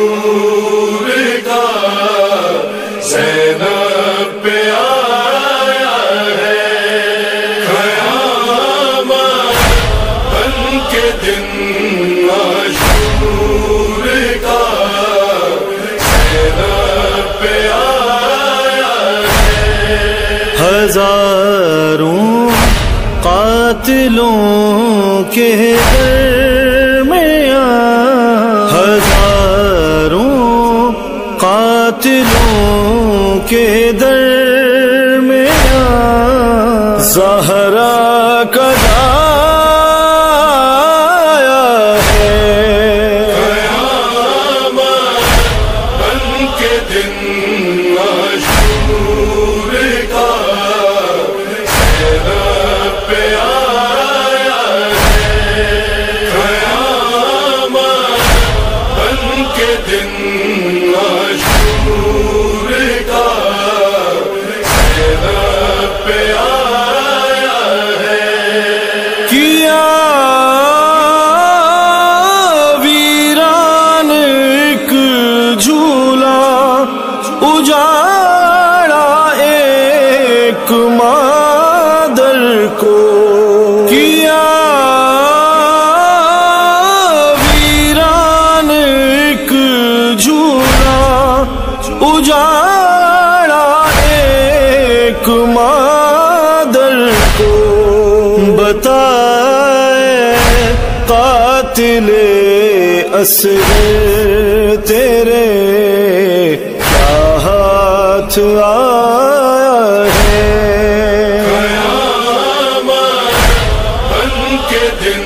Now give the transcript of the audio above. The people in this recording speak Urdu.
عاشور کا زینب پہ آیا ہے قیامت بن کے دن عاشور کا زینب پہ آیا ہے ہزاروں قاتلوں کے درمیان ہزاروں قاتلوں کے درمیان زہرا کا آیا ہے قیامت بن کے دن عاشور کا زینب پہ آیا ہے قیامت بن کے دن عاشور کا زینب پہ آیا ہے کیا ویران ایک جھولا اجاڑا ایک مادر کو کیا ویران ایک جھولا اجاڑا ایک مادر کو بتائے قاتل اصغر تیرے کیا ہاتھ آیا ہے قیامت بن کے دن